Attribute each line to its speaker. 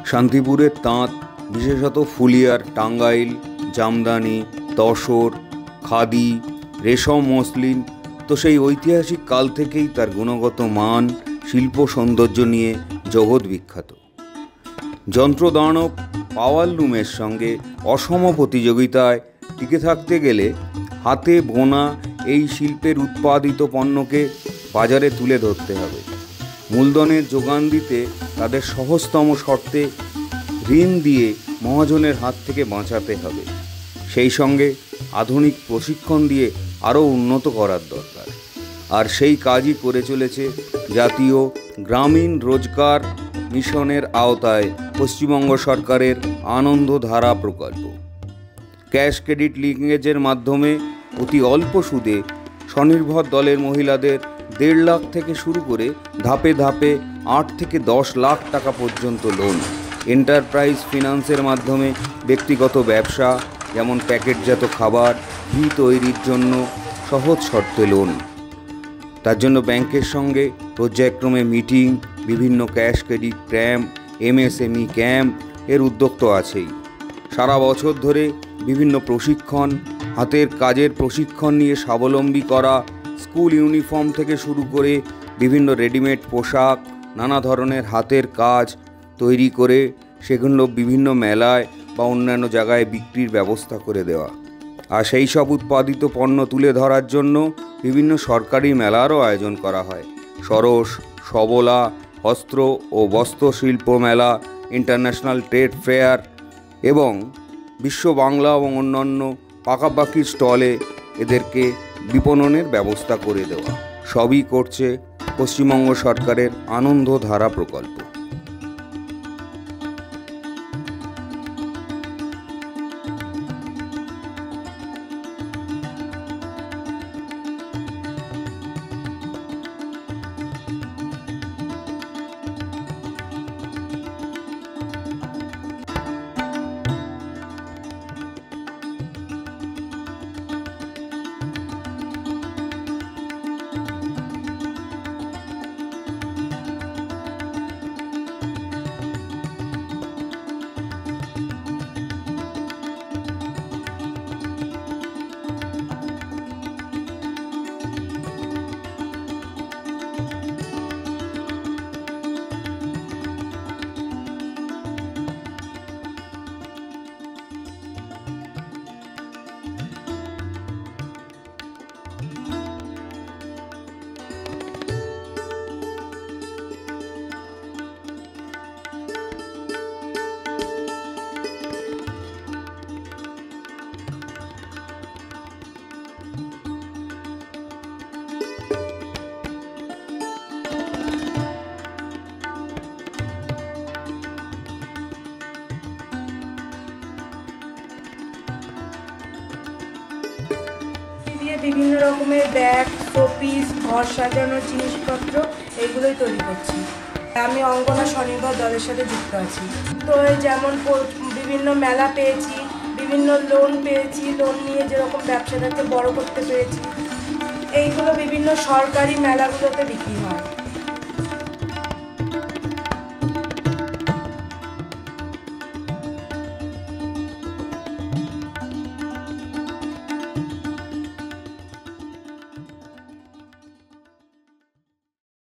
Speaker 1: শান্তিপুরের তাঁত, বিশেষত ফুলিয়ার, টাঙ্গাইল, জামদানি, তসর, খাদি, রেশম, মসলিন তো সেই ঐতিহাসিক কাল থেকেই তার গুণগত মান, শিল্প সৌন্দর্য নিয়ে জগৎ বিখ্যাত। যন্ত্রদানব পাওয়ার লুমের সঙ্গে অসম প্রতিযোগিতায় টিকে থাকতে গেলে হাতে বোনা এই শিল্পের উৎপাদিত পণ্যকে বাজারে তুলে ধরতে হবে। মূলধনের যোগান দিতে তাদের সহজতম শর্তে ঋণ দিয়ে মহাজনের হাত থেকে বাঁচাতে হবে। সেই সঙ্গে আধুনিক প্রশিক্ষণ দিয়ে আরও উন্নত করার দরকার। আর সেই কাজই করে চলেছে জাতীয় গ্রামীণ রোজগার মিশনের আওতায় পশ্চিমবঙ্গ সরকারের আনন্দধারা প্রকল্প। ক্যাশ ক্রেডিট লিঙ্কেজের মাধ্যমে অতি অল্প সুদে স্বনির্ভর দলের মহিলাদের 1.5 লাখ থেকে শুরু করে ধাপে ধাপে 8 থেকে 10 লাখ টাকা পর্যন্ত লোন। এন্টারপ্রাইজ ফিনান্সের মাধ্যমে ব্যক্তিগত ব্যবসা, যেমন প্যাকেটজাত খাবার, ঘি তৈরির জন্য সহজ শর্তে লোন। তার জন্য ব্যাংকের সঙ্গে পর্যায়ক্রমে মিটিং, বিভিন্ন cash credit camp, MSME camp এর উদ্যোগ তো আছেই। সারা বছর ধরে বিভিন্ন প্রশিক্ষণ, হাতের কাজের প্রশিক্ষণ নিয়ে স্বাবলম্বী করা, স্কুল ইউনিফর্ম থেকে শুরু করে বিভিন্ন রেডিমেড পোশাক, নানা ধরনের হাতের কাজ তৈরি করে সেগুলো বিভিন্ন মেলায় বা অন্যান্য জায়গায় বিক্রির ব্যবস্থা করে দেওয়া। আর সেই সব উৎপাদিত পণ্য তুলে ধরার জন্য বিভিন্ন সরকারি মেলারও আয়োজন করা হয়। সরস, সবলা, বস্ত্র ও বস্ত্রশিল্প মেলা, ইন্টারন্যাশনাল ট্রেড ফেয়ার এবং বিশ্ব বাংলা এবং অন্যান্য পাকাপাকি স্টলে এদেরকে বিপণনের ব্যবস্থা করে দেওয়া। সবই করছে পশ্চিমবঙ্গ সরকারের আনন্দধারা প্রকল্প।
Speaker 2: বিভিন্ন রকমের ব্যাগ, শোপিস, ঘর সাজানোর জিনিসপত্র এগুলোই তৈরি করছি। আমি অঙ্গনা স্বনির্ভর দলের সাথে যুক্ত আছি। তো যেমন বিভিন্ন মেলা পেয়েছি, বিভিন্ন লোন পেয়েছি, লোন নিয়ে যেরকম ব্যবসাটাকে বড় করতে পেরেছি। এইগুলো বিভিন্ন সরকারি মেলাগুলোতে বিক্রি হয়।